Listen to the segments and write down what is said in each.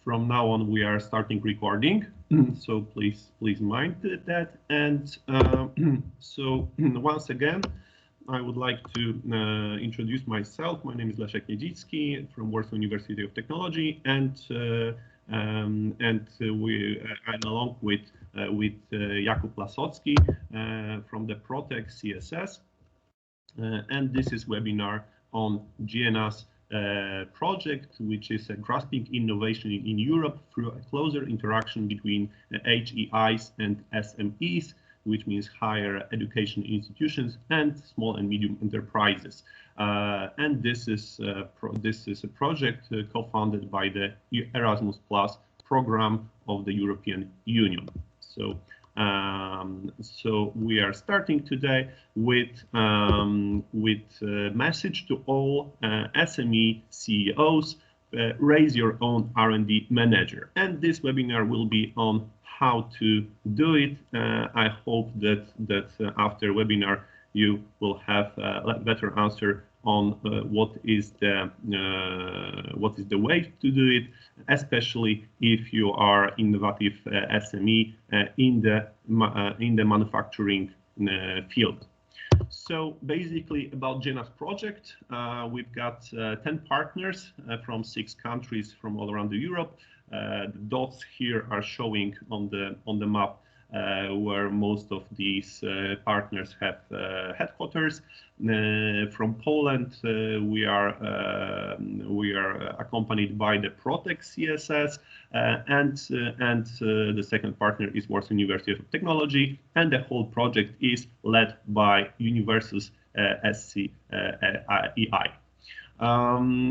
from now on we are starting recording, so please mind that. And so once again, I would like to introduce myself. My name is Leszek Niedzicki from Warsaw University of Technology, and I'm along with Jakub Lasocki from the Protect CSS, and this is webinar on Gienahs project, which is grasping innovation in Europe through a closer interaction between HEIs and SMEs, which means higher education institutions, and small and medium enterprises. And this is a project co-founded by the Erasmus Plus program of the European Union. So we are starting today with a message to all SME CEOs: raise your own R&D manager. And this webinar will be on how to do it. I hope that after webinar you will have a better answer on what is the way to do it, especially if you are innovative SME in the manufacturing field. So basically, about Gienahs project, we've got 10 partners from 6 countries from all around Europe. The dots here are showing on the map where most of these partners have headquarters. From Poland, we are accompanied by the Protect CSS, and the second partner is Warsaw University of Technology, and the whole project is led by Universal's SCEI.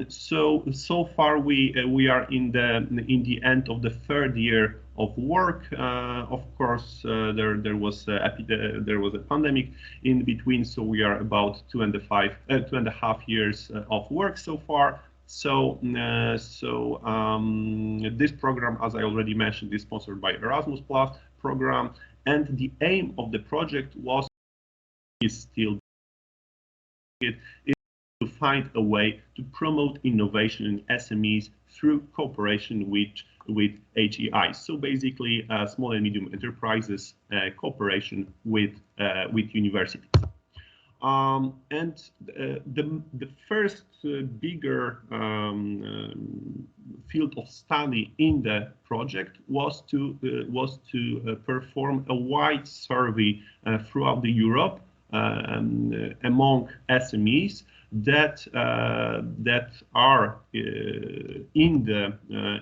So far we are in the end of the 3rd year of work. Of course, there was a pandemic in between, so we are about 2.5 years of work so far. So this program, as I already mentioned, is sponsored by Erasmus Plus program, and the aim of the project is still to find a way to promote innovation in SMEs through cooperation with HEIs. So basically, small and medium enterprises cooperation with universities. And the first bigger field of study in the project was to perform a wide survey throughout Europe among SMEs that are in the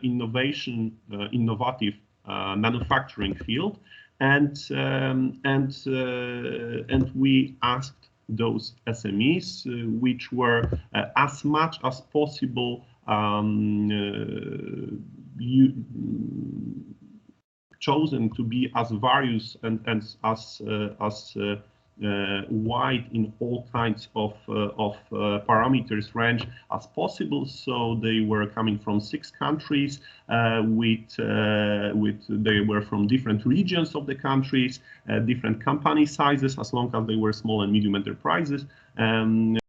innovative manufacturing field, and we asked those SMEs which were as much as possible chosen to be as various and as wide in all kinds of parameters range as possible. So they were coming from 6 countries, they were from different regions of the countries, different company sizes, as long as they were small and medium enterprises, and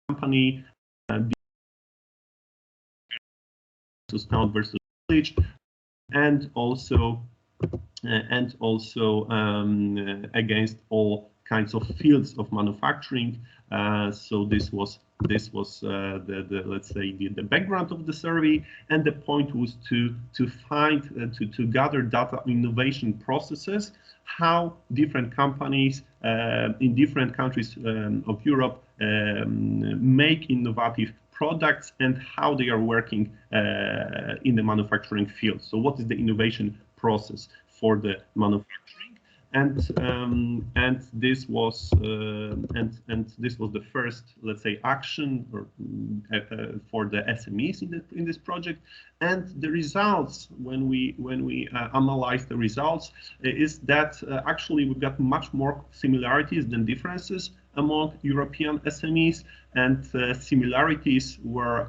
company versus town versus village, and also against all kinds of fields of manufacturing. So this was the let's say the background of the survey, and the point was to gather data innovation processes, how different companies in different countries of Europe make innovative products, and how they are working in the manufacturing field. So what is the innovation process for the manufacturing, and this was the first, let's say, action for the SMEs in this project. And the results, when we analyze the results, is that actually we've got much more similarities than differences among European SMEs, and similarities were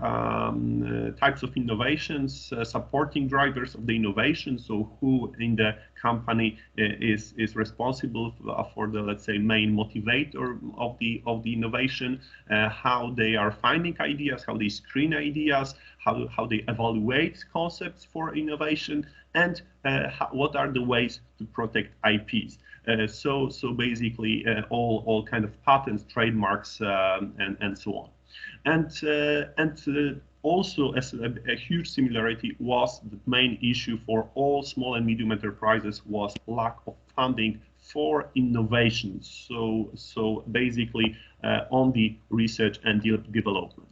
types of innovations, supporting drivers of the innovation. So who in the company is responsible for the, let's say, main motivator of the innovation, how they are finding ideas, how they screen ideas, how they evaluate concepts for innovation, and what are the ways to protect IPs. So basically all kind of patents, trademarks, and so on. And also, as a huge similarity was the main issue for all small and medium enterprises was lack of funding for innovation. So basically on the research and development.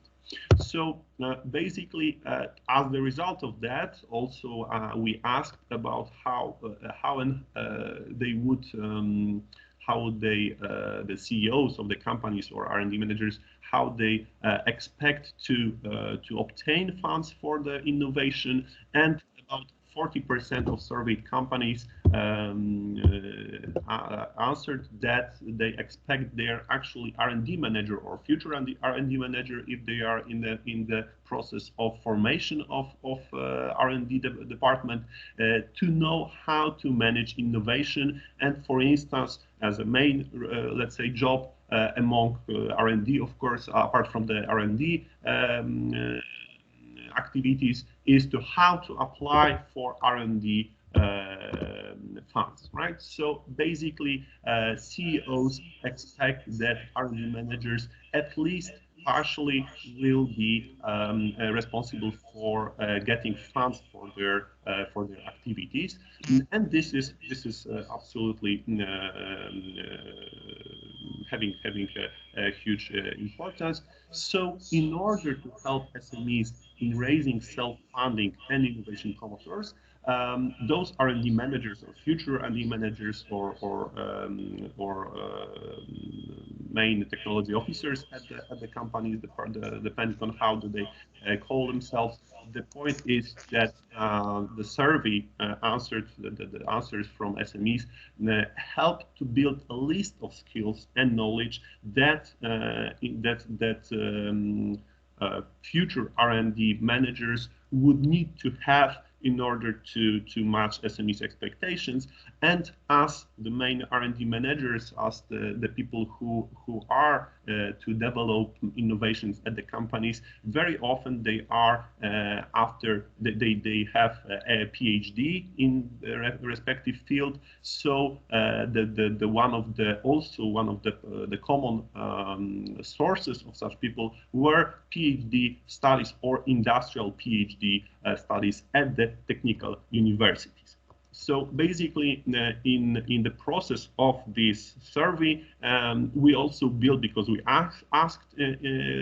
So basically, as the result of that, also we asked about how they would how they the CEOs of the companies or R&D managers, how they expect to obtain funds for the innovation, and about 40% of surveyed companies answered that they expect their actually R&D manager or future R&D manager, if they are in the process of formation of R&D department, to know how to manage innovation, and for instance, as a main let's say job among R&D, of course, apart from the R&D activities, is to how to apply for R&D funds, right? So basically, CEOs expect that R&D managers at least partially will be responsible for getting funds for their activities, and this is absolutely having a huge importance. So in order to help SMEs in raising self-funding and innovation co-authors, those R&D managers or future R&D managers or main technology officers at the companies, depending on how do they call themselves. The point is that the survey answered the answers from SMEs help to build a list of skills and knowledge that future R&D managers would need to have in order to match SMEs expectations. And as the main R&D managers, as the people who are to develop innovations at the companies, very often they are after they have a PhD in the respective field. So the one of the common sources of such people were PhD studies or industrial PhD studies at the technical universities. So basically, in the process of this survey, we also built, because we asked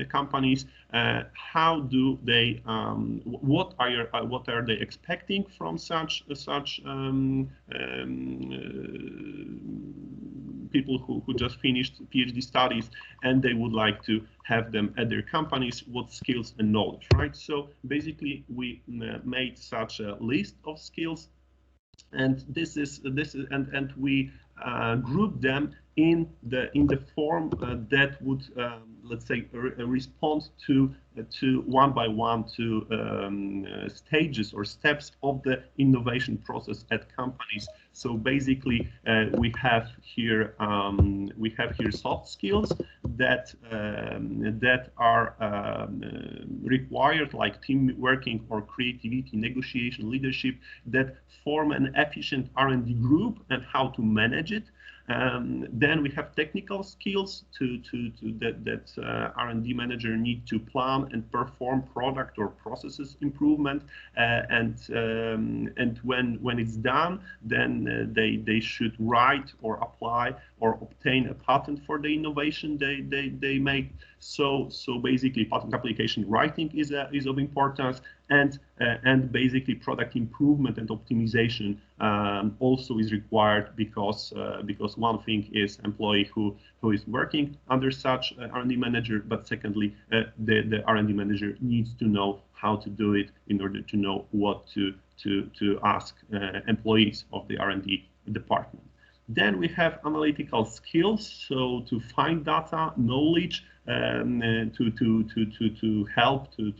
companies how do they, what are they expecting from such people who just finished PhD studies, and they would like to have them at their companies, what skills and knowledge, right? So basically, we made such a list of skills, and and we group them in the form that would let's say respond to one by one to stages or steps of the innovation process at companies. So basically, we have here soft skills that are required, like team working or creativity, negotiation, leadership, that form an efficient R&D group and how to manage it. Then we have technical skills that R&D manager need to plan and perform product or processes improvement, and when it's done, then they should write or apply or obtain a patent for the innovation they make. So basically, patent application writing is of importance, and basically product improvement and optimization also is required, because one thing is employee who is working under such R&D manager, but secondly, the R&D manager needs to know how to do it in order to know what to ask employees of the R&D department. Then we have analytical skills, so to find data, knowledge, to help to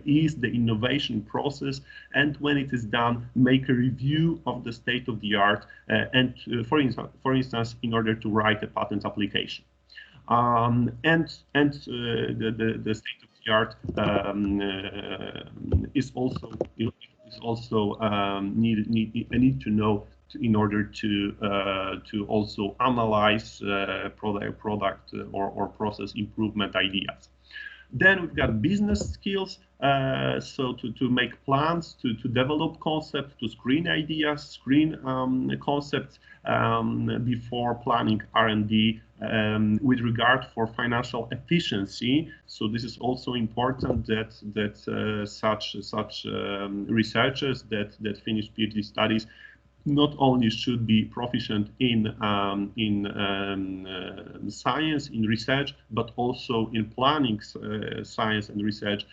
ease the innovation process, and when it is done, make a review of the state of the art, and for instance, in order to write a patent application. The state of the art is also need to know in order to also analyze product or process improvement ideas. Then we've got business skills, so to make plans, to develop concepts, to screen ideas, screen concepts before planning R&D with regard for financial efficiency. So this is also important that such researchers that finish PhD studies not only should be proficient in science, in research, but also in planning science and research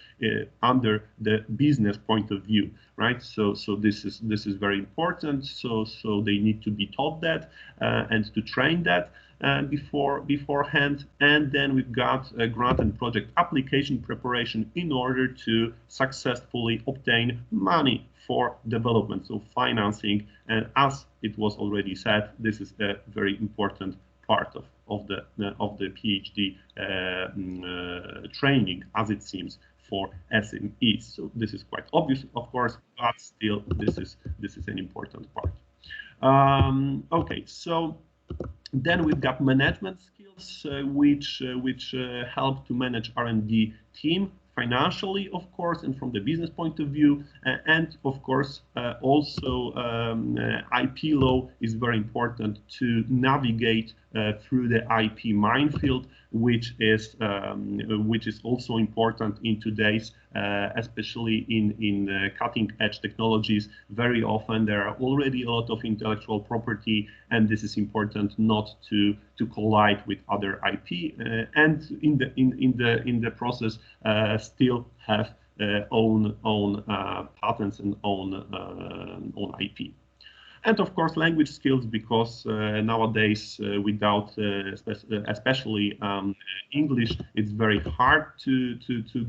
under the business point of view, right? So this is very important. So they need to be taught that and to train that beforehand. And then we've got a grant and project application preparation in order to successfully obtain money for development, so financing. And as it was already said, this is a very important part of the PhD training, as it seems, for SMEs. So this is quite obvious, of course, but still, this is an important part. Okay, so then we've got management skills, which help to manage R&D team financially, of course, and from the business point of view. And of course, also IP law is very important to navigate through the IP minefield, which is also important in today's, especially in cutting edge technologies. Very often there are already a lot of intellectual property, and this is important not to collide with other IP, and in the process still have own patents and own IP. And of course, language skills, because nowadays, without especially English, it's very hard to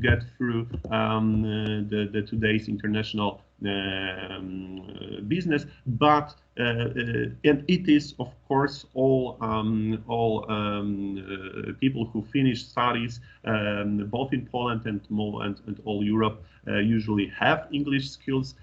get through the today's international business. But and it is, of course, all people who finish studies both in Poland and all Europe usually have English skills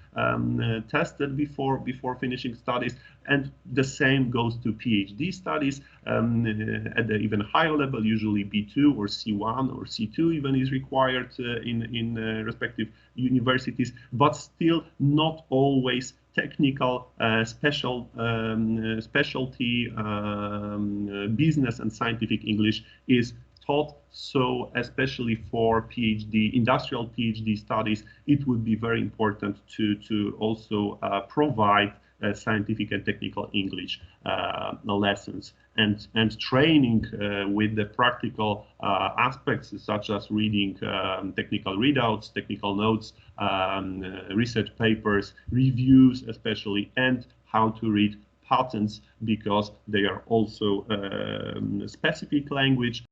tested before finishing studies, and the same goes to PhD studies at the even higher level. Usually B2 or C1 or C2 even is required in respective universities, but still not always technical specialty business and scientific English is taught. So especially for industrial PhD studies, it would be very important to also provide scientific and technical English lessons and training with the practical aspects, such as reading technical readouts, technical notes, research papers, reviews especially, and how to read patents, because they are also specific language,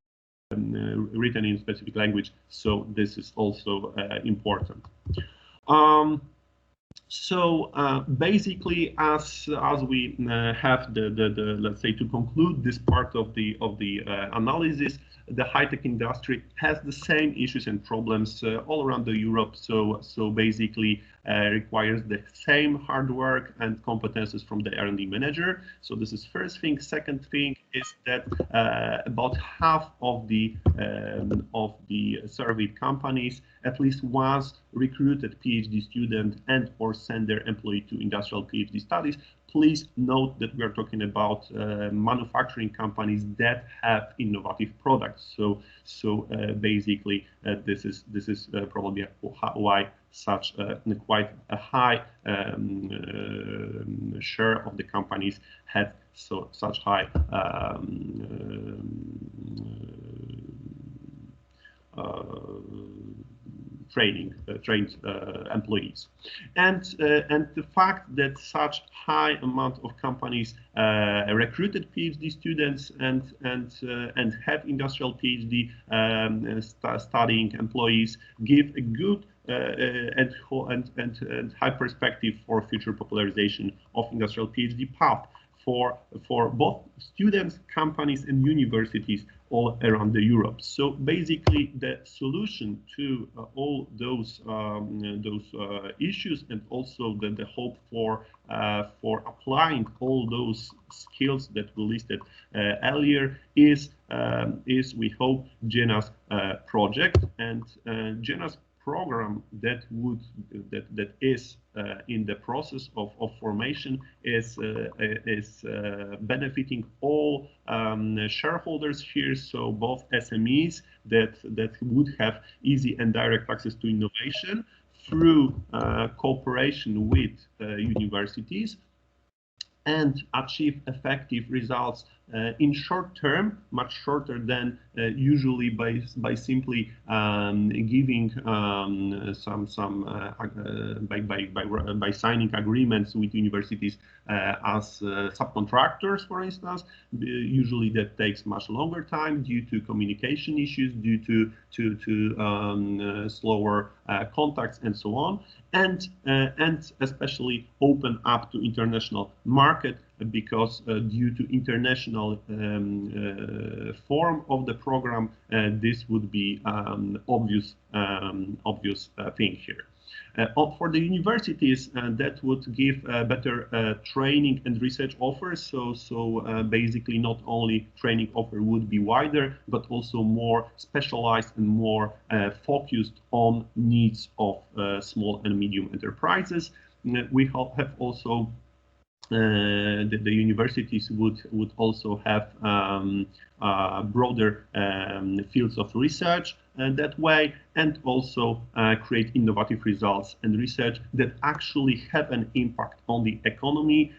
written in specific language. So this is also important. Basically, as we have the let's say, to conclude this part of the analysis, the high-tech industry has the same issues and problems all around the Europe. So basically requires the same hard work and competences from the R&D manager. So this is first thing. Second thing is that about half of the surveyed companies at least once recruited PhD student and or send their employee to industrial PhD studies. Please note that we are talking about manufacturing companies that have innovative products. So basically, this is probably why such quite a high share of the companies had such high trained employees, and the fact that such high amount of companies recruited PhD students and have industrial PhD studying employees give a good and high perspective for future popularization of industrial PhD path for both students, companies, and universities all around Europe. So basically, the solution to all those issues, and also the hope for applying all those skills that we listed earlier, is we hope Gienahs project, and Gienahs program that is in the process of formation is benefiting all shareholders here. So both SMEs that would have easy and direct access to innovation through cooperation with universities, and achieve effective results in short term, much shorter than usually by simply giving by signing agreements with universities as subcontractors, for instance. Usually that takes much longer time due to communication issues, due to slower contacts, and so on, and especially open up to international market, because due to international form of the program, this would be obvious thing here. For the universities, that would give better training and research offers. So basically, not only training offer would be wider, but also more specialized and more focused on needs of small and medium enterprises. We have also the universities would also have broader fields of research that way, and also create innovative results and research that actually have an impact on the economy,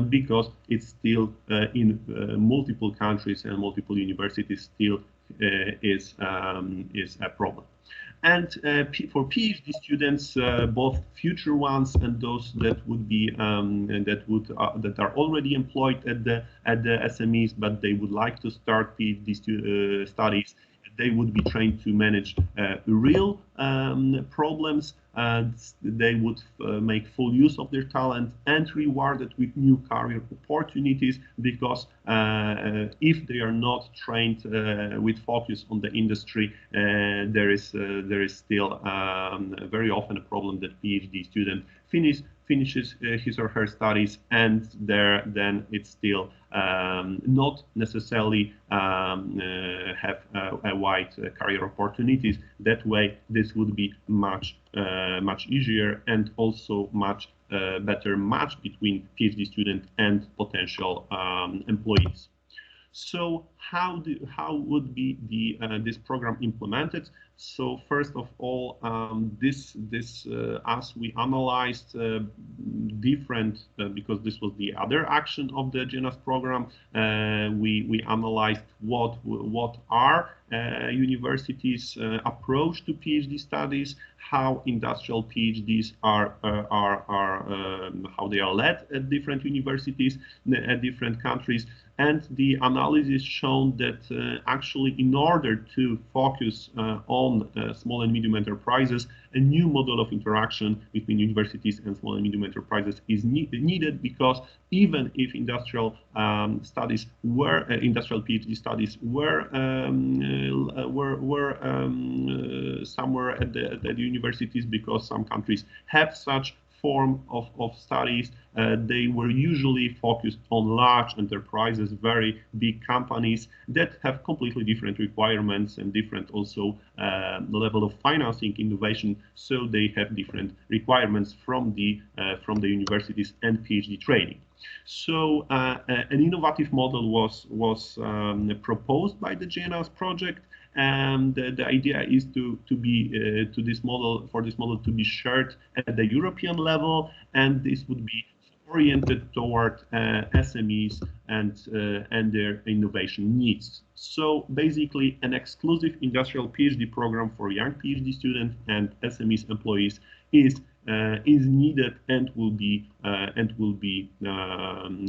because it's still in multiple countries and multiple universities still is a problem. And for PhD students, both future ones and those that would be that are already employed at the SMEs, but they would like to start PhD studies, they would be trained to manage real problems. They would make full use of their talent and rewarded with new career opportunities, because if they are not trained with focus on the industry, there is still very often a problem that PhD student finishes his or her studies, and then it's still not necessarily have a wide career opportunities. That way, this would be much easier, and also much better match between PhD student and potential employees. So how would be this program implemented? So first of all, as we analyzed different, because this was the other action of the Gienahs program, we analyzed what are universities' approach to PhD studies, how industrial PhDs are how they are led at different universities, at different countries. And the analysis shown that actually, in order to focus on small and medium enterprises, a new model of interaction between universities and small and medium enterprises is needed, because even if industrial studies industrial PhD studies were somewhere at the universities, because some countries have such form of studies, they were usually focused on large enterprises, very big companies that have completely different requirements and different also level of financing innovation. So they have different requirements from the universities and PhD training. So an innovative model was proposed by the Gienahs project. And the idea is for this model to be shared at the European level, and this would be oriented toward SMEs and their innovation needs. So basically, an exclusive industrial PhD program for young PhD students and SMEs employees is needed and will be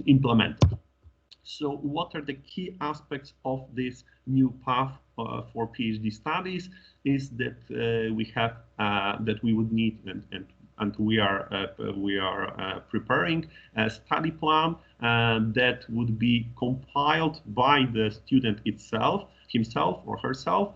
implemented. So what are the key aspects of this new path for PhD studies? Is that we have that we would need and we are preparing a study plan that would be compiled by the student himself or herself,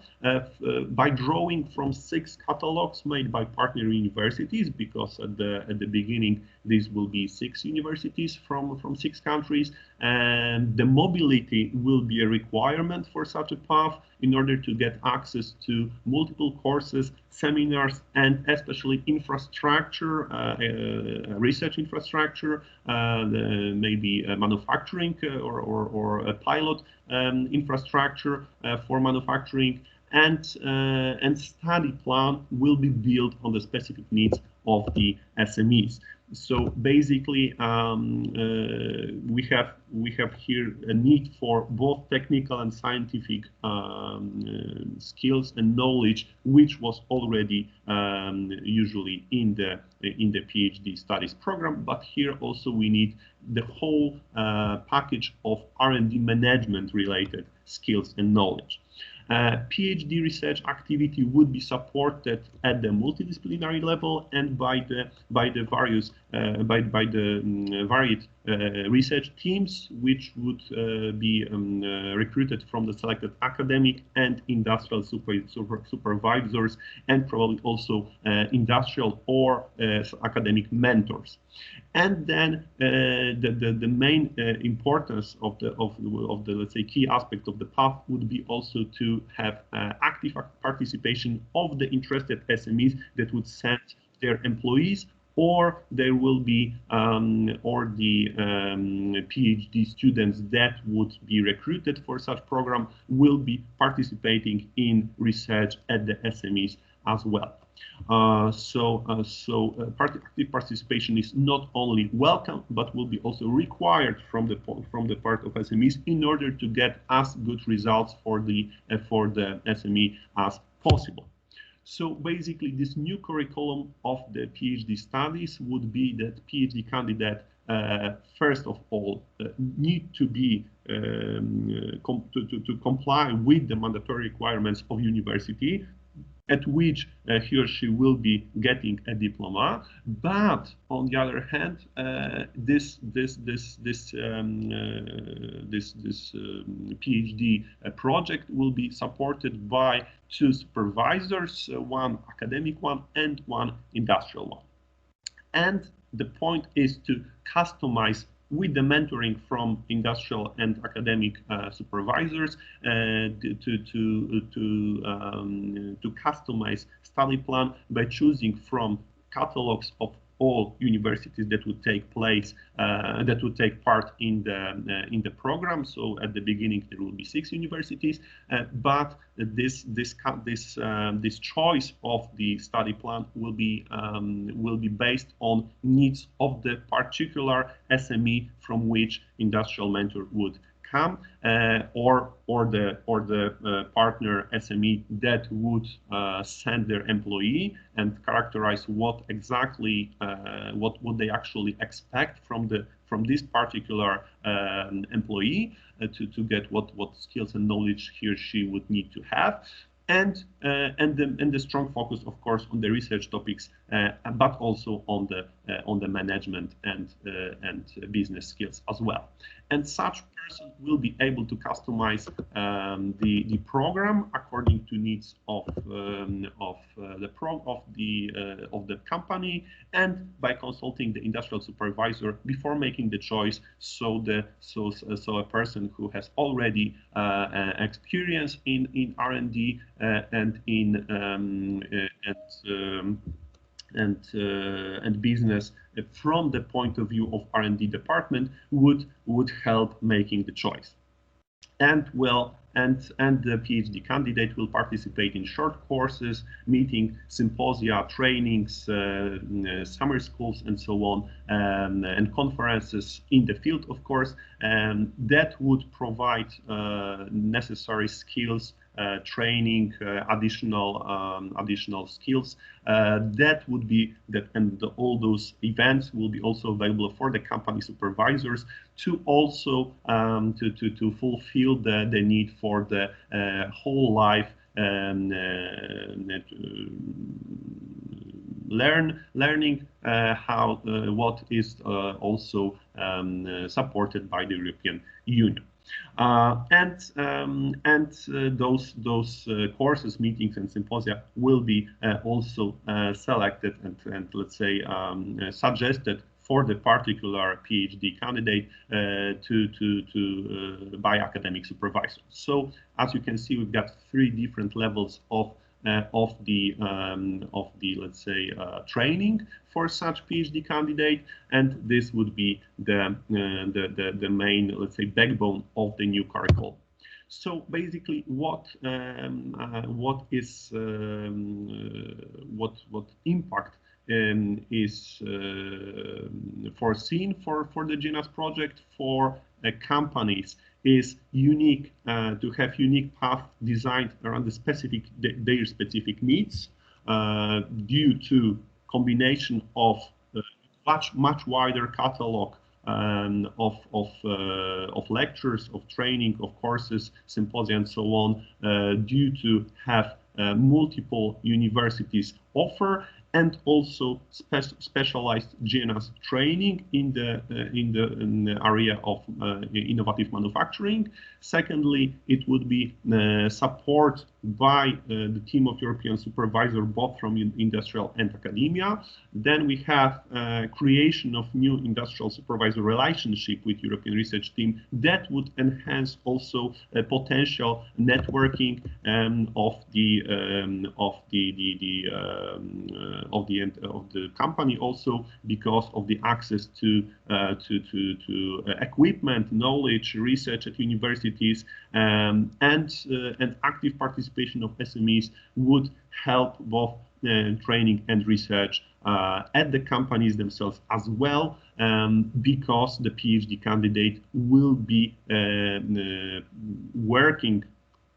by drawing from 6 catalogs made by partner universities, because at the beginning these will be 6 universities from 6 countries, and the mobility will be a requirement for such a path in order to get access to multiple courses, seminars, and especially infrastructure, research infrastructure, maybe manufacturing or a pilot infrastructure for manufacturing, and study plan will be built on the specific needs of the SMEs. So basically, we have here a need for both technical and scientific skills and knowledge, which was already usually in the PhD studies program. But here also we need the whole package of R&D management related skills and knowledge. PhD research activity would be supported at the multidisciplinary level and by the various varied research teams, which would be recruited from the selected academic and industrial supervisors, and probably also industrial or academic mentors. And then the main importance of the let's say key aspect of the path would be also to have active participation of the interested SMEs that would send their employees, or there will be or the PhD students that would be recruited for such program will be participating in research at the SMEs as well. Active participation is not only welcome, but will be also required from the part of SMEs in order to get as good results for the SME as possible. So basically, this new curriculum of the PhD studies would be that PhD candidate first of all need to be to comply with the mandatory requirements of university, at which he or she will be getting a diploma. But on the other hand, this PhD project will be supported by 2 supervisors, one academic one and one industrial one. And the point is to customize with the mentoring from industrial and academic supervisors to customize study plan by choosing from catalogs of all universities that would take part in the program. So at the beginning there will be 6 universities, but this choice of the study plan will be based on needs of the particular SME from which industrial mentor would come, or the partner SME that would send their employee and characterize what exactly what they actually expect from this particular employee to get what skills and knowledge he or she would need to have. And the strong focus, of course, on the research topics, but also on the management and business skills as well. And such person will be able to customize the program according to needs of the company, and by consulting the industrial supervisor before making the choice. So a person who has already experience in R&D and business from the point of view of R&D department would help making the choice. And well, and the PhD candidate will participate in short courses, meeting, symposia, trainings, summer schools, and so on, and conferences in the field, of course, that would provide necessary skills, training, additional skills. That would be that, and all those events will be also available for the company supervisors to also to fulfill the need for the whole life learning how what is also supported by the European Union. Those courses, meetings, and symposia will be also selected and let's say suggested for the particular PhD candidate by academic supervisors. So as you can see, we've got 3 different levels of the let's say training for such PhD candidate, and this would be the main, let's say, backbone of the new curriculum. So basically, what impact is foreseen for the Gienahs project for companies is unique, to have unique path designed around their specific needs, due to combination of much wider catalog of lectures, of training, of courses, symposia, and so on, due to have multiple universities offer, and also specialized Gienahs training in the area of innovative manufacturing. Secondly, it would be support by the team of European supervisors, both from industrial and academia. Then we have creation of new industrial supervisor relationship with European research team that would enhance also potential networking of the company, also because of the access to equipment, knowledge, research at universities, and active participation of SMEs would help both training and research at the companies themselves as well, because the PhD candidate will be working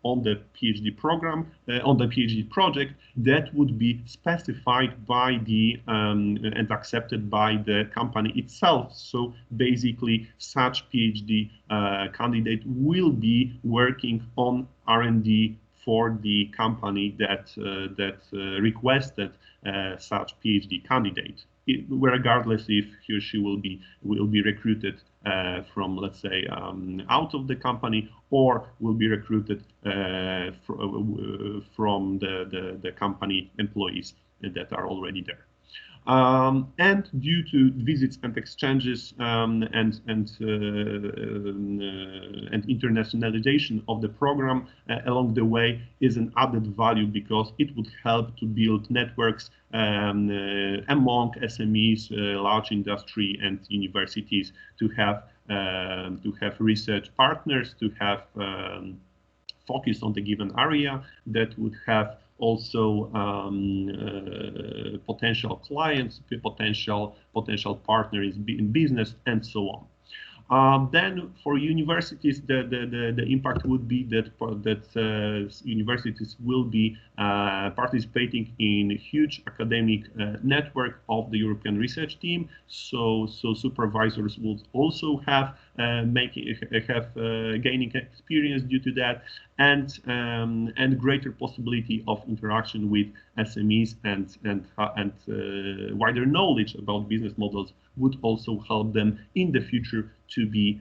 on the PhD program, on the PhD project that would be specified by the and accepted by the company itself. So basically, such PhD candidate will be working on R&D for the company that requested such PhD candidate, regardless if he or she will be recruited from, let's say, out of the company, or will be recruited from the company employees that are already there. And due to visits and exchanges and internationalization of the program along the way is an added value, because it would help to build networks among SMEs, large industry, and universities to have research partners, to have focus on the given area, that would have also potential clients, potential partners in business, and so on. Then for universities, the impact would be that universities will be participating in a huge academic network of the European research team. So supervisors will also have gaining experience due to that, and greater possibility of interaction with SMEs, and wider knowledge about business models would also help them in the future to be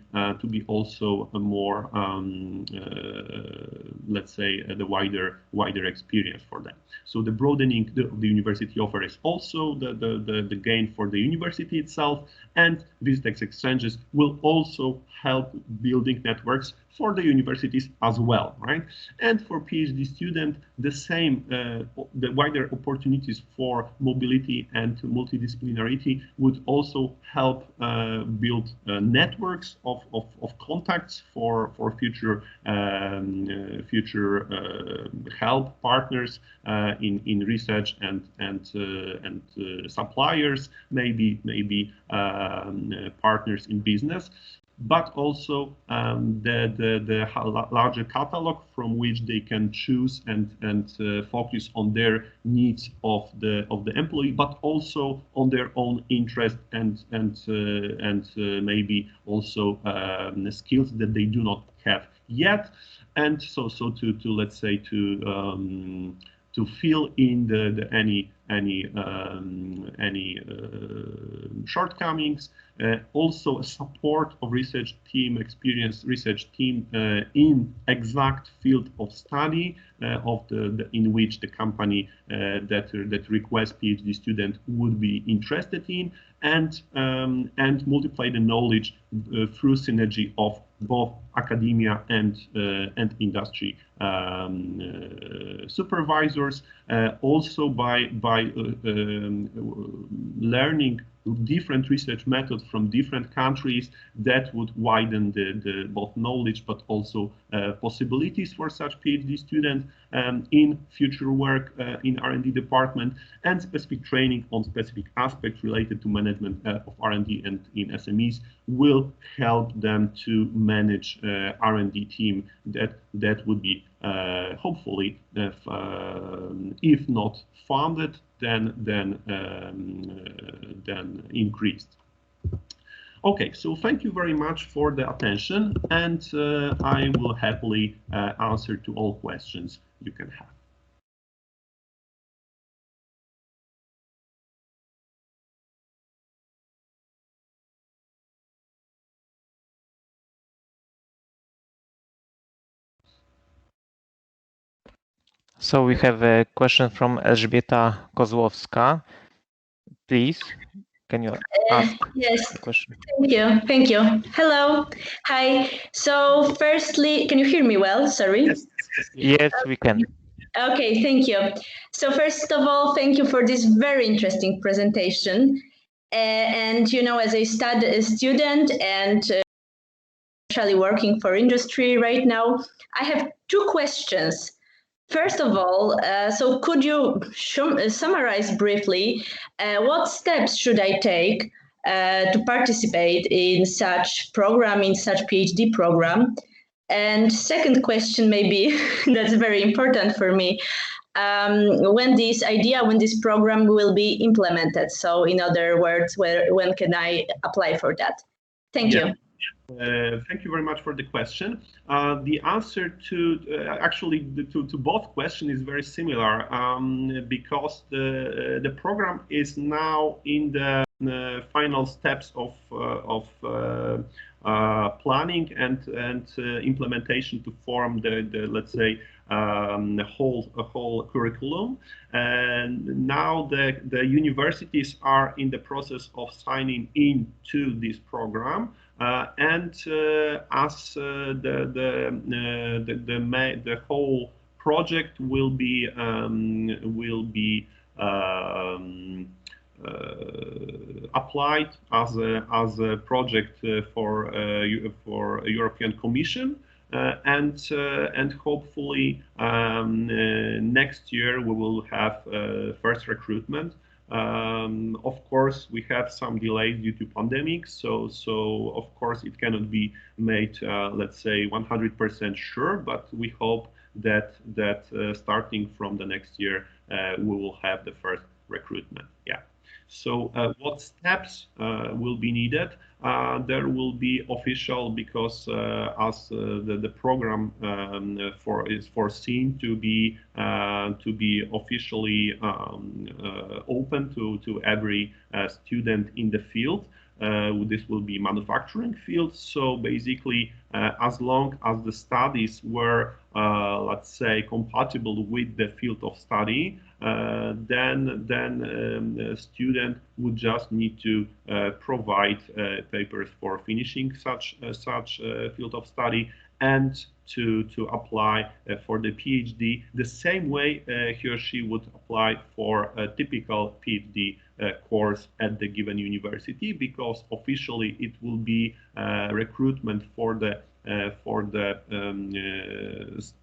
also a more let's say the wider experience for them. So the broadening of the university offer is also the gain for the university itself, and visit exchanges will also help building networks for the universities as well, right? And for PhD student, the same, the wider opportunities for mobility and multidisciplinarity would also help build networks of contacts for future help partners in research and suppliers, maybe partners in business, but also the larger catalog from which they can choose and focus on their needs of the employee, but also on their own interest and maybe also skills that they do not have yet, and so to let's say to fill in any shortcomings. Also a support of research team, experienced research team in exact field of study in which the company that requests PhD student would be interested in, and multiply the knowledge through synergy of both academia and industry supervisors, also by learning different research methods from different countries that would widen the both knowledge but also possibilities for such PhD students in future work in R&D department, and specific training on specific aspects related to management of R&D and in SMEs will help them to manage R&D team that would be hopefully, if not funded, then increased. Okay, so thank you very much for the attention, and I will happily answer to all questions you can have. So we have a question from Elżbieta Kozłowska. Please, can you ask yes. the question? Thank you. Hello. Hi. So firstly, can you hear me well? Sorry. Yes, we can. Okay, thank you. So first of all, thank you for this very interesting presentation. And you know, as a student and actually working for industry right now, I have two questions. First of all, so could you summarize briefly what steps should I take to participate in such program, in such PhD program? And second question, maybe that's very important for me, when this program will be implemented. So in other words, when can I apply for that? Thank you. Thank you very much for the question. The answer to actually to both questions is very similar because the program is now in the final steps of planning and implementation to form the let's say whole curriculum. And now the universities are in the process of signing into this program. And as the whole project will be applied as a project for European Commission, and hopefully next year we will have first recruitment. Of course, we have some delays due to pandemic, so of course it cannot be made, let's say 100% sure, but we hope that starting from the next year we will have the first recruitment. Yeah. So what steps will be needed? There will be official, because as the program is foreseen to be officially open to every student in the field. This will be manufacturing field. So basically, as long as the studies were, let's say, compatible with the field of study, then a student would just need to provide papers for finishing such field of study, and to apply for the PhD the same way he or she would apply for a typical PhD course at the given university, because officially it will be recruitment for the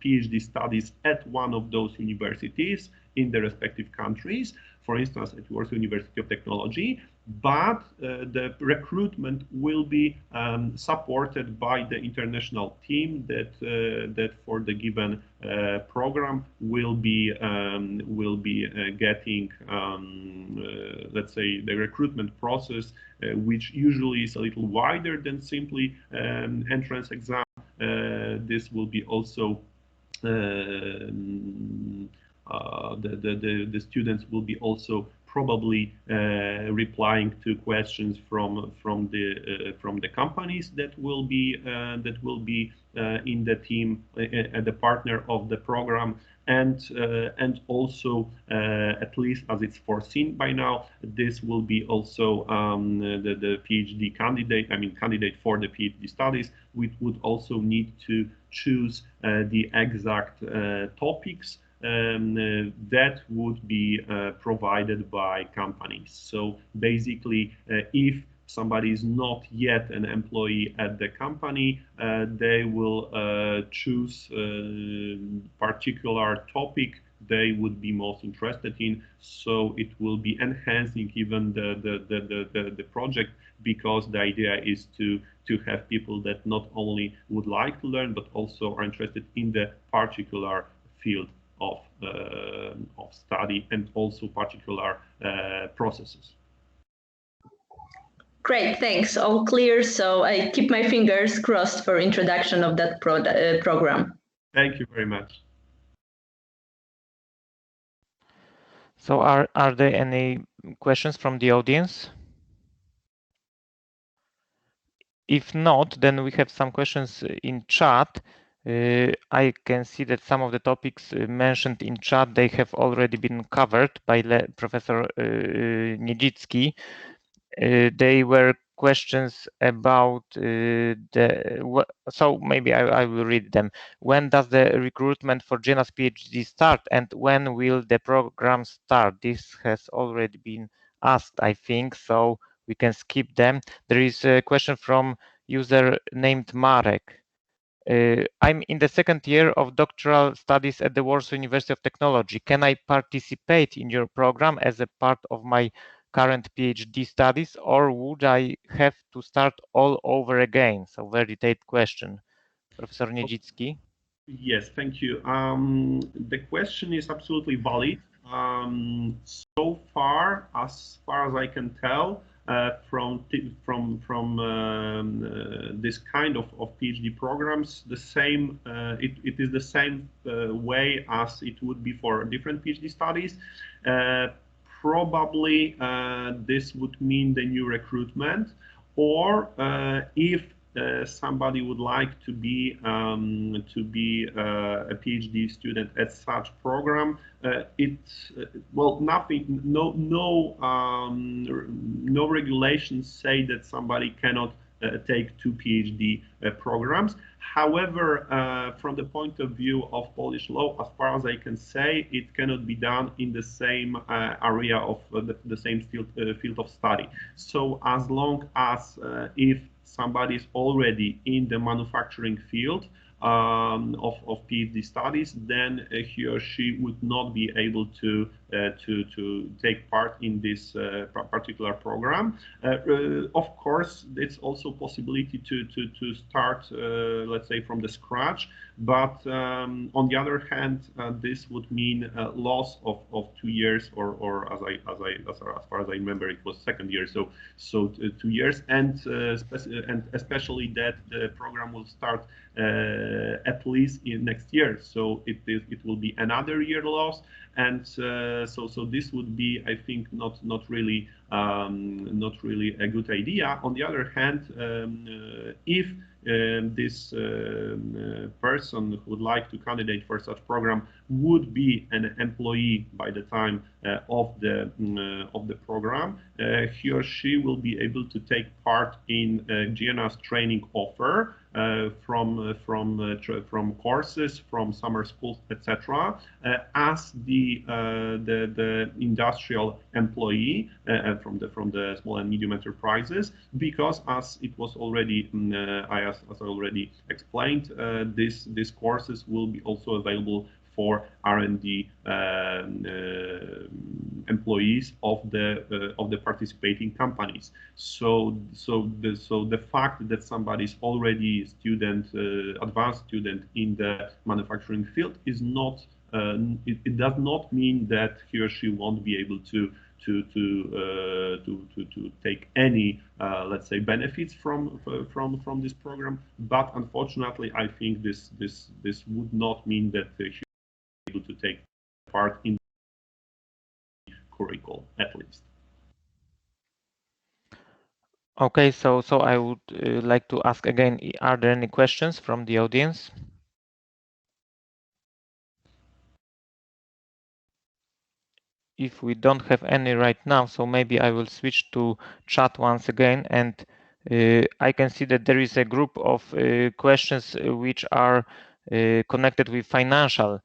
PhD studies at one of those universities in the respective countries, for instance, at Warsaw University of Technology, but the recruitment will be supported by the international team that for the given program will be getting, let's say, the recruitment process, which usually is a little wider than simply entrance exam. This will be also the students will be also probably replying to questions from the companies that will be in the team, the partner of the program, and also at least as it's foreseen by now, this will be also the PhD candidate, candidate for the PhD studies, which would also need to choose the exact topics that would be provided by companies. So basically, if somebody is not yet an employee at the company, they will choose a particular topic they would be most interested in. So it will be enhancing even the project, because the idea is to have people that not only would like to learn, but also are interested in the particular field of study and also particular processes. Great, thanks. All clear. So I keep my fingers crossed for introduction of that program. Thank you very much. So are there any questions from the audience? If not, then we have some questions in chat. I can see that some of the topics mentioned in chat, they have already been covered by Professor Niedzicki. They were questions about so maybe I will read them. When does the recruitment for Gienahs PhD start, and when will the program start? This has already been asked, I think, so we can skip them. There is a question from user named Marek. I'm in the second year of doctoral studies at the Warsaw University of Technology. Can I participate in your program as a part of my current PhD studies, or would I have to start all over again? So very detailed question. Professor Niedzicki. Yes, thank you. The question is absolutely valid. So far as I can tell, from this kind of PhD programs, the same it is the same way as it would be for different PhD studies. Probably this would mean the new recruitment, or if somebody would like to be a PhD student at such program, nothing, no regulations say that somebody cannot take two PhD programs. However, from the point of view of Polish law, as far as I can say, it cannot be done in the same area of the same field of study. So as long as if somebody is already in the manufacturing field of PhD studies, then he or she would not be able to take part in this particular program. Of course, it's also possibility to start, let's say, from the scratch. But on the other hand, this would mean a loss of 2 years, or as far as I remember, it was second year. So 2 years, and especially that the program will start at least in next year. So it will be another year loss, and so this would be, I think, not really a good idea. On the other hand, if this person who would like to candidate for such program would be an employee by the time of the program, he or she will be able to take part in Gienahs training offer from courses, from summer schools, etc., as the industrial employee from the small and medium enterprises, because as it was already as I already explained, these courses will be also available for R&D employees of the participating companies. So the fact that somebody is already advanced student in the manufacturing field is not it does not mean that he or she won't be able to take any let's say benefits from this program, but unfortunately I think this would not mean that he able to take part in the curriculum, at least. Okay, so I would like to ask again, are there any questions from the audience? If we don't have any right now, so maybe I will switch to chat once again, and I can see that there is a group of questions which are connected with financial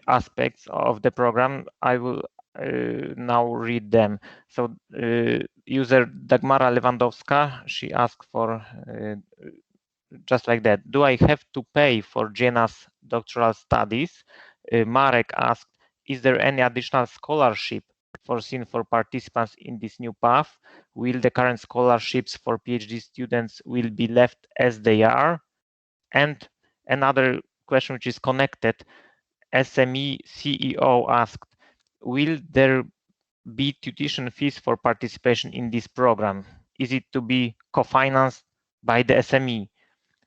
aspects of the program. I will now read them. So user Dagmara Lewandowska, she asked for just like that. Do I have to pay for Gienahs doctoral studies? Marek asked, is there any additional scholarship foreseen for participants in this new path? Will the current scholarships for PhD students will be left as they are? And another question which is connected, SME CEO asked, will there be tuition fees for participation in this program? Is it to be co-financed by the SME?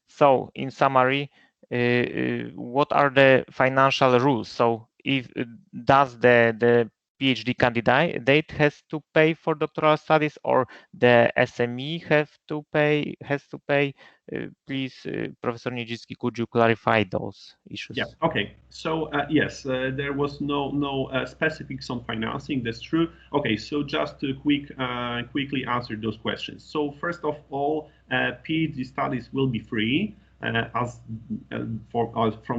So in summary, what are the financial rules? So if does the PhD candidate has to pay for doctoral studies, or the SME has to pay? Please, Professor Niedzicki, could you clarify those issues? Yeah. Okay. So yes, there was no specifics on financing. That's true. Okay. So just to quickly answer those questions. So first of all, PhD studies will be free. From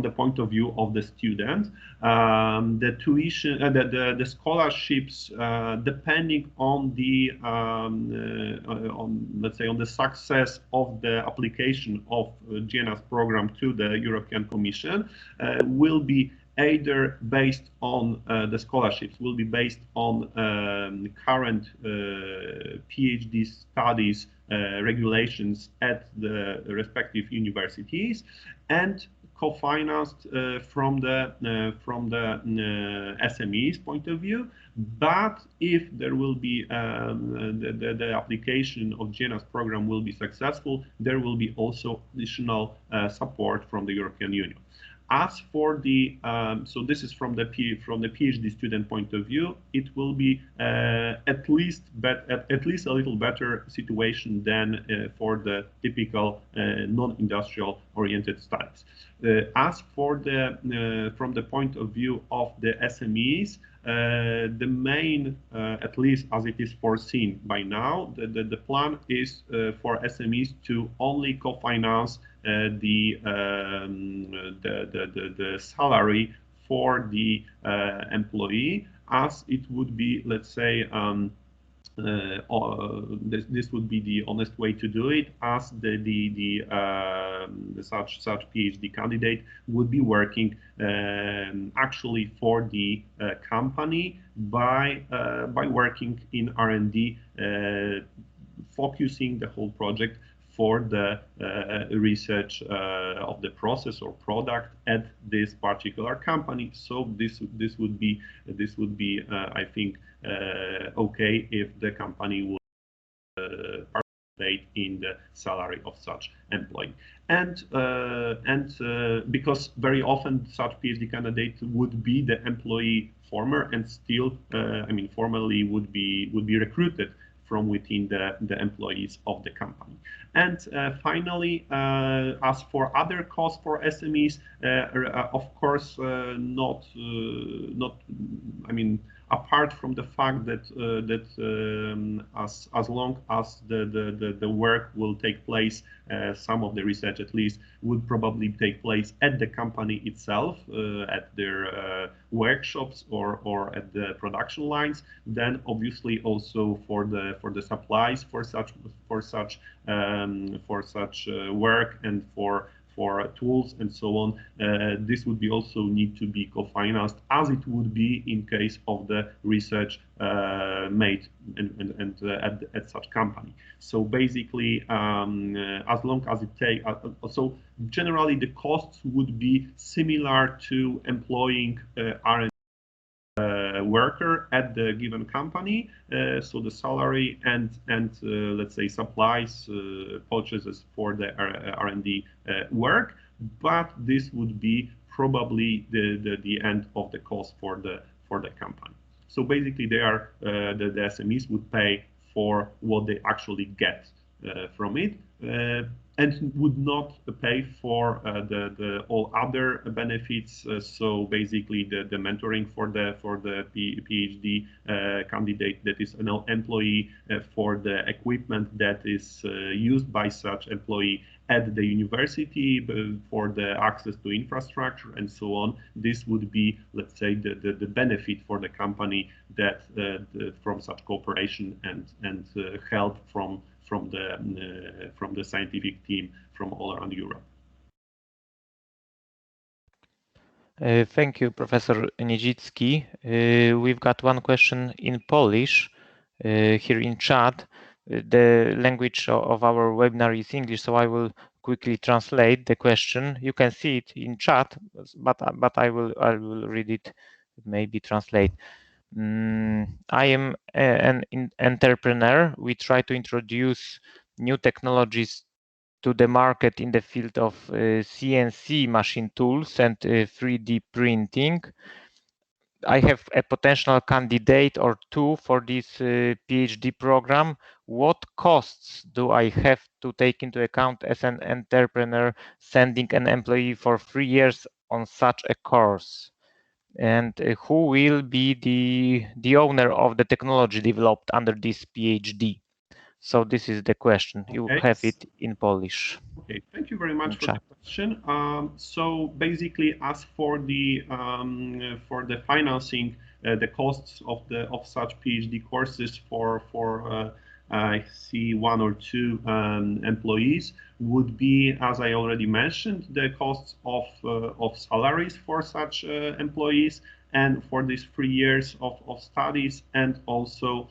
the point of view of the student, the tuition, the scholarships, depending on the let's say on the success of the application of Gienahs program to the European Commission, will be either based on the scholarships will be based on current PhD studies regulations at the respective universities, and co-financed from the SMEs point of view. But if there will be the application of Gienahs program will be successful, there will be also additional support from the European Union. As for the so this is from the PhD student point of view, it will be at least a little better situation than for the typical non-industrial oriented studies. As for the from the point of view of the SMEs, the main, at least as it is foreseen by now, the plan is for SMEs to only co-finance the salary for the employee, as it would be, let's say, this would be the honest way to do it, as such PhD candidate would be working actually for the company by working in R&D, focusing the whole project for the research of the process or product at this particular company. So this would be I think okay if the company would participate in the salary of such employee, and because very often such PhD candidate would be the employee former and still I mean formally would be recruited from within the employees of the company. And finally, as for other costs for SMEs, of course, I mean, apart from the fact that as long as the work will take place, some of the research at least would probably take place at the company itself, at their workshops or at the production lines. Then obviously also for the supplies for such work and for tools and so on, this would be also need to be co-financed, as it would be in case of the research made at such company. So basically, as long as it take, so generally the costs would be similar to employing R&D worker at the given company, so the salary and let's say supplies, purchases for the R&D work, but this would be probably the end of the cost for the company. So basically, they are the SMEs would pay for what they actually get from it, and would not pay for the all other benefits. So basically, the mentoring for the PhD candidate that is an employee, for the equipment that is used by such employee at the university, for the access to infrastructure and so on. This would be, let's say, the benefit for the company that from such cooperation and help from the scientific team from all around Europe. Thank you, Professor Niedzicki. We've got one question in Polish here in chat. The language of our webinar is English, so I will quickly translate the question. You can see it in chat, but I will read it, maybe translate. I am an entrepreneur. We try to introduce new technologies to the market in the field of CNC machine tools and 3D printing. I have a potential candidate or two for this PhD program. What costs do I have to take into account as an entrepreneur sending an employee for 3 years on such a course? And who will be the owner of the technology developed under this PhD? So this is the question. You have it in Polish. Okay, thank you very much for the question. So basically, as for the financing, the costs of such PhD courses for I see 1 or 2 employees would be, as I already mentioned, the costs of salaries for such employees, and for these 3 years of studies, and also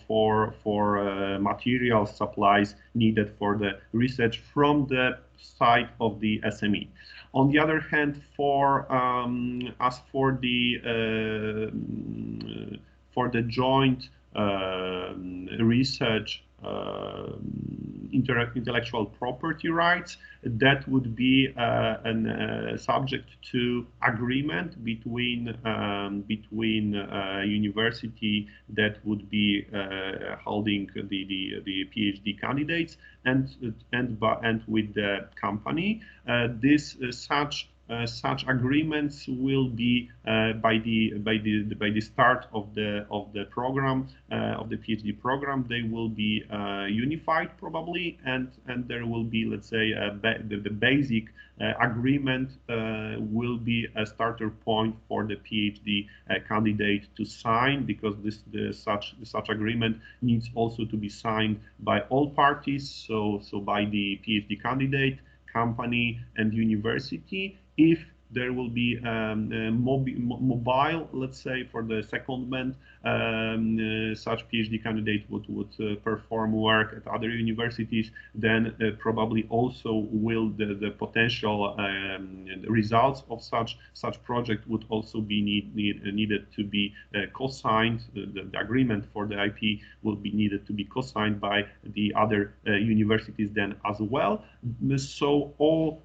for material supplies needed for the research from the side of the SME. On the other hand, as for the joint research intellectual property rights, that would be subject to agreement between university that would be holding the PhD candidates and with the company. Such agreements will be by the start of the program of the PhD program. They will be unified probably, and there will be, let's say, the basic agreement will be a starter point for the PhD candidate to sign, because such agreement needs also to be signed by all parties. So by the PhD candidate, company, and university. If there will be mobile, let's say, for the secondment, such PhD candidate would perform work at other universities, then probably also will the potential results of such project would also be needed to be co-signed. The agreement for the IP will be needed to be co-signed by the other universities then as well. So all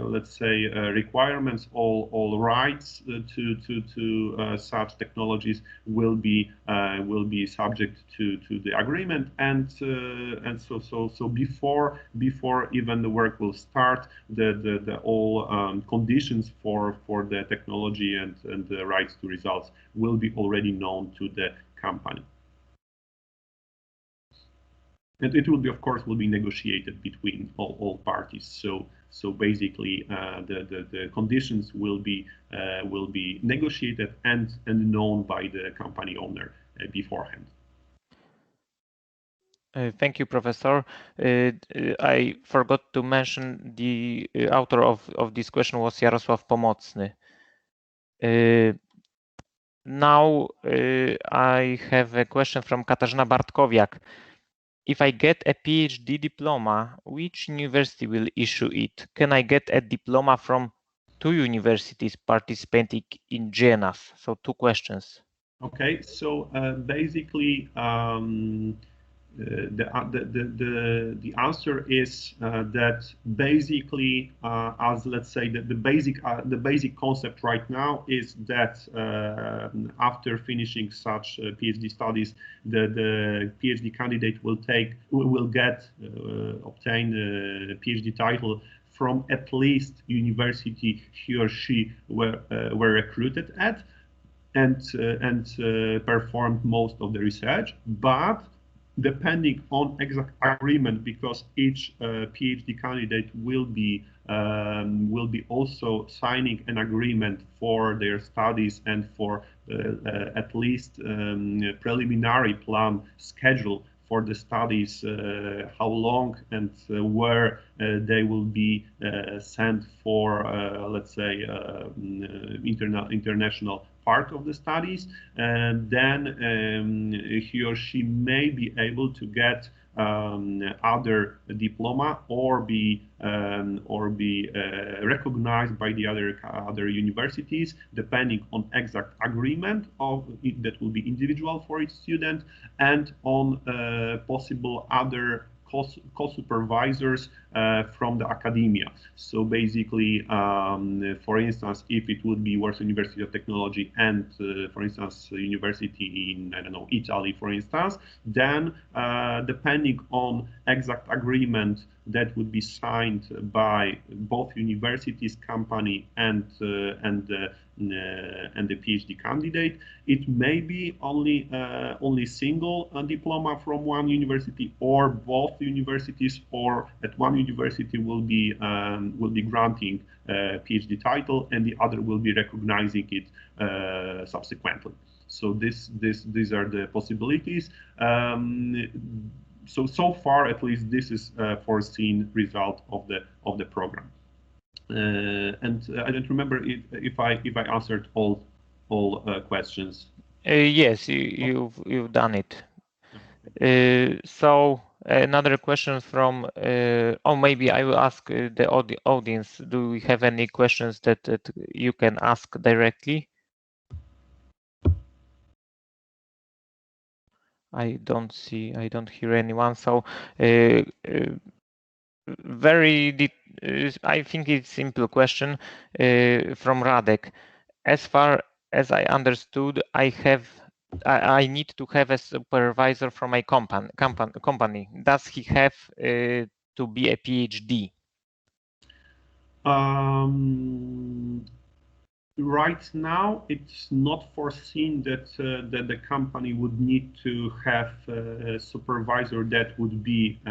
let's say requirements, all rights to such technologies will be subject to the agreement, and so before even the work will start, the all conditions for the technology and the rights to results will be already known to the company. And it will be, of course, will be negotiated between all parties. So basically, the conditions will be negotiated and known by the company owner beforehand. Thank you, Professor. I forgot to mention the author of this question was Jarosław Pomocny. Now I have a question from Katarzyna Bartkowiak. If I get a PhD diploma, which university will issue it? Can I get a diploma from 2 universities participating in Gienahs? So 2 questions. Okay, so basically the answer is that basically, as let's say the basic concept right now is that after finishing such PhD studies, the PhD candidate will obtain a PhD title from at least university he or she were recruited at, and performed most of the research, but depending on exact agreement, because each PhD candidate will be also signing an agreement for their studies and for at least preliminary plan schedule for the studies, how long and where they will be sent for, let's say, international part of the studies, and then he or she may be able to get other diploma or be recognized by the other universities, depending on exact agreement of it, that will be individual for each student, and on possible other co-supervisors from the academia. So basically, for instance, if it would be Warsaw University of Technology and, for instance, a university in, I don't know, Italy, for instance, then depending on exact agreement that would be signed by both universities, company, and the PhD candidate, it may be only single diploma from one university, or both universities, or at one university will be granting a PhD title and the other will be recognizing it subsequently. So these are the possibilities. So far, at least, this is a foreseen result of the program. And I don't remember if I answered all questions. Yes, you've done it. So another question from, or maybe I will ask the audience. Do we have any questions that you can ask directly? I don't hear anyone. So I think it's simple question from Radek. As far as I understood, I need to have a supervisor from my company. Does he have to be a PhD? Right now, it's not foreseen that the company would need to have a supervisor that would be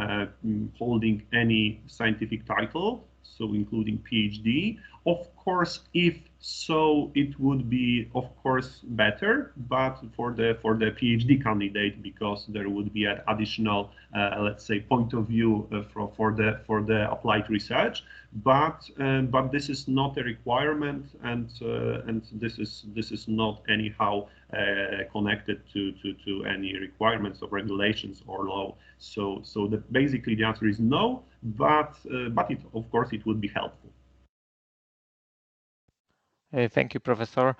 holding any scientific title, so including PhD. Of course, if so, it would be, of course, better, but for the PhD candidate, because there would be an additional, let's say, point of view for the applied research. But this is not a requirement, and this is not anyhow connected to any requirements of regulations or law. So basically the answer is no, but it, of course, it would be helpful. Thank you, Professor.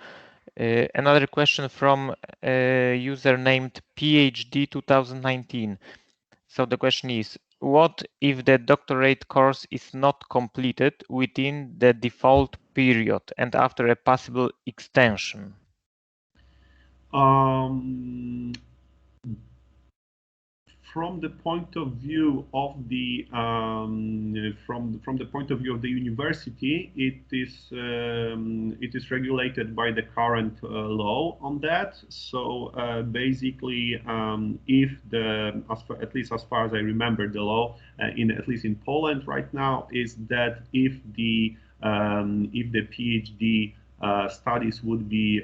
Another question from a user named PhD 2019. So the question is, What if the doctorate course is not completed within the default period and after a possible extension? From the point of view of the from the point of view of the university, it is regulated by the current law on that. So basically, if at least as far as I remember, the law at least in Poland right now is that if the PhD studies would be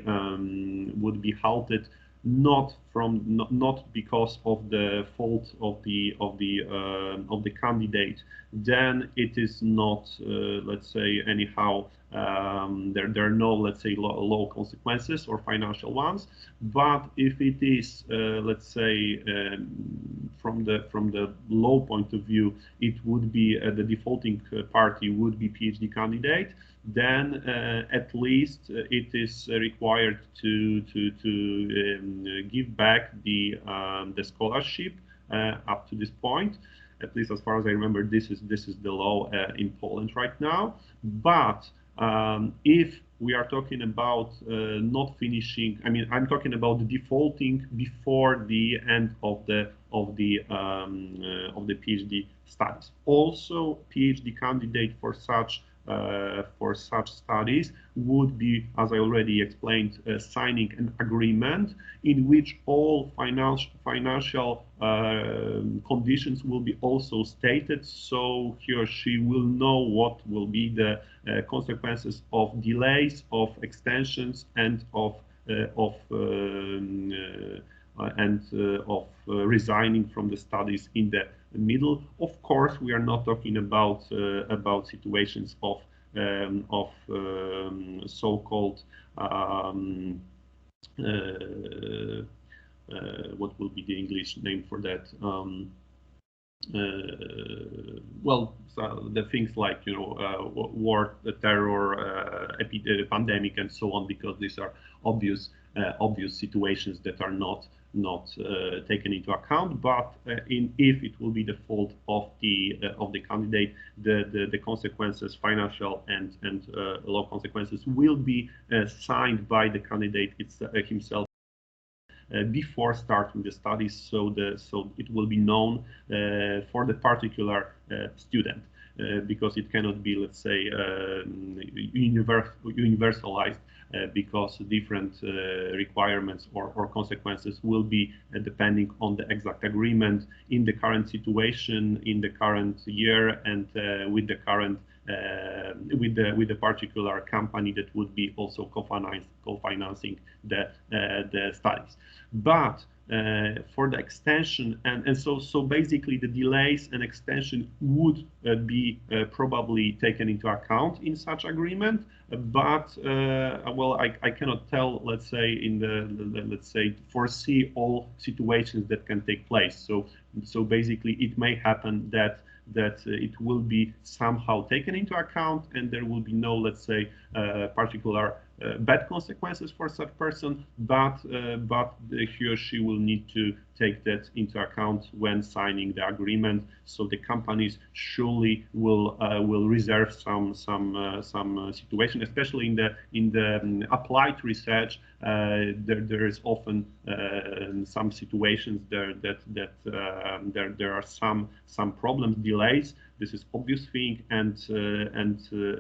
halted not because of the fault of the candidate, then it is not let's say anyhow there are no, let's say, low consequences or financial ones. But if it is let's say from the low point of view, it would be the defaulting party would be PhD candidate, then at least it is required to give back the scholarship up to this point. At least as far as I remember, this is the law in Poland right now. But if we are talking about not finishing, I mean, I'm talking about the defaulting before the end of the PhD studies. Also, PhD candidate for such studies would be, as I already explained, signing an agreement in which all financial conditions will be also stated, so he or she will know what will be the consequences of delays, of extensions, and of resigning from the studies in the middle. Of course, we are not talking about situations of so-called what will be the English name for that? Well, so the things like war, terror, pandemic, and so on, because these are obvious situations that are not taken into account. But if it will be the fault of the candidate, the consequences, financial and law consequences, will be signed by the candidate himself before starting the studies, so it will be known for the particular student, because it cannot be, let's say, universalized, because different requirements or consequences will be depending on the exact agreement in the current situation, in the current year, and with the current with the particular company that would be also co-financing the studies. But for the extension, and so basically the delays and extension would be probably taken into account in such agreement. But well, I cannot tell, let's say, let's say, foresee all situations that can take place. So basically it may happen that it will be somehow taken into account, and there will be no, let's say, particular bad consequences for such person, but he or she will need to take that into account when signing the agreement. So the companies surely will reserve some situation, especially in the applied research. There is often some situations that there are some problems, delays. This is obvious thing, and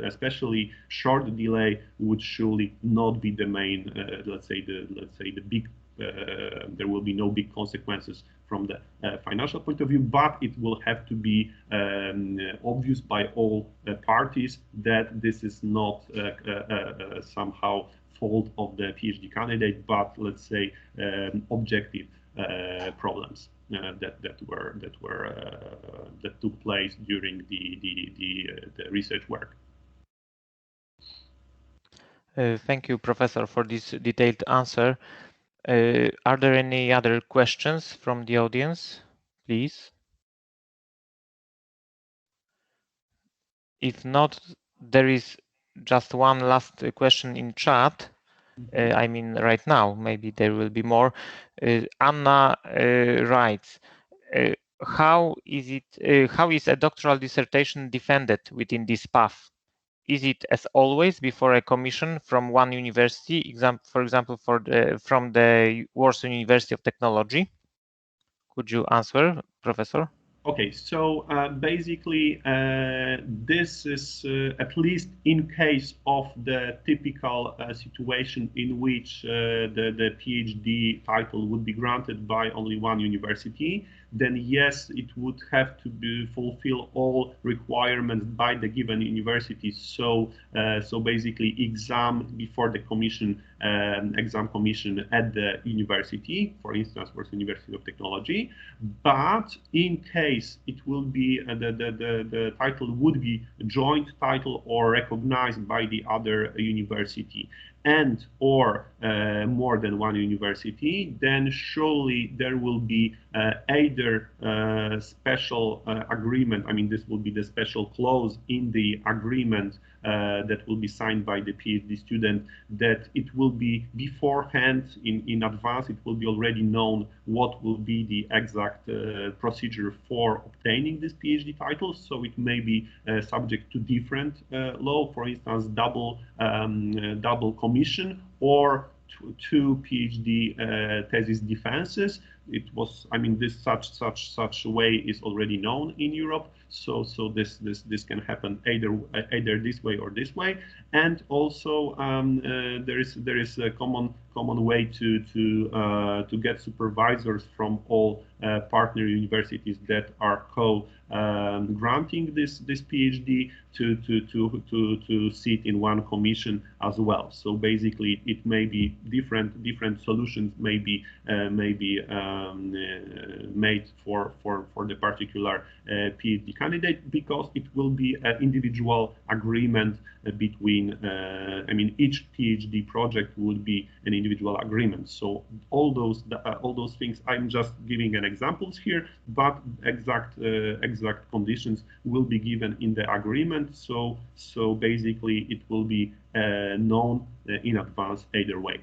especially short delay would surely not be the main, let's say the big. There will be no big consequences from the financial point of view, but it will have to be obvious by all parties that this is not somehow fault of the PhD candidate, but let's say objective problems that took place during the research work. Thank you, Professor, for this detailed answer. Are there any other questions from the audience, please? If not, there is just one last question in chat. I mean, right now, maybe there will be more. Anna writes, how is a doctoral dissertation defended within this path? Is it as always before a commission from one university, for example, from the Warsaw University of Technology? Could you answer, Professor? Okay, so basically, this is at least in case of the typical situation in which the PhD title would be granted by only one university, then yes, it would have to fulfill all requirements by the given university. So, so basically, exam before the commission, exam commission at the university, for instance, Warsaw University of Technology. But in case it will be the title would be a joint title or recognized by the other university and or more than one university, then surely there will be either special agreement. I mean, this will be the special clause in the agreement that will be signed by the PhD student, that it will be beforehand, in advance, it will be already known what will be the exact procedure for obtaining this PhD title. So it may be subject to different law, for instance, double commission or two PhD thesis defenses. It was, I mean, this such way is already known in Europe. So this can happen either this way or this way. And also there is a common way to get supervisors from all partner universities that are granting this PhD to sit in one commission as well. So basically, it may be different solutions may be made for the particular PhD candidate, because it will be an individual agreement between. I mean, each PhD project would be an individual agreement. So all those things, I'm just giving an examples here, but exact conditions will be given in the agreement. So basically, it will be known in advance either way.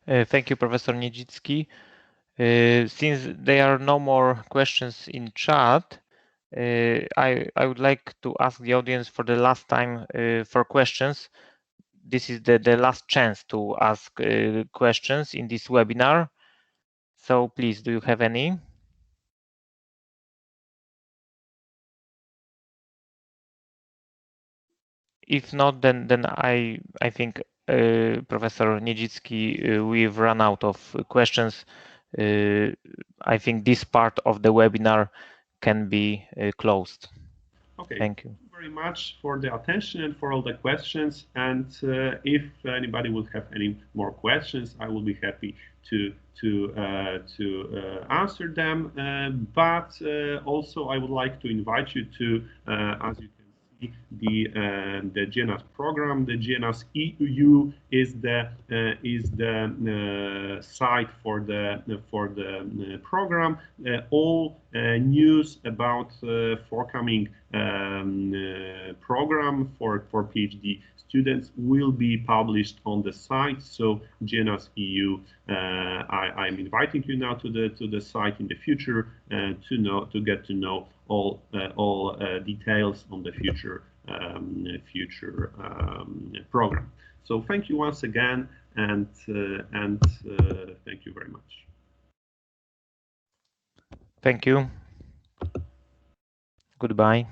Thank you, Professor Niedzicki. Since there are no more questions in chat, I would like to ask the audience for the last time for questions. This is the last chance to ask questions in this webinar. So please, do you have any? If not, then I think Professor Niedzicki, we've run out of questions. I think this part of the webinar can be closed. Okay. Thank you. Thank you very much for the attention and for all the questions. And if anybody would have any more questions, I will be happy to answer them. But also, I would like to invite you to, as you can see, the Gienahs program. The Gienahs EU is the site for the program. All news about forthcoming program for PhD students will be published on the site. So Gienahs EU, I'm inviting you now to the site in the future to get to know all details on the future program. So thank you once again, and thank you very much. Thank you. Goodbye.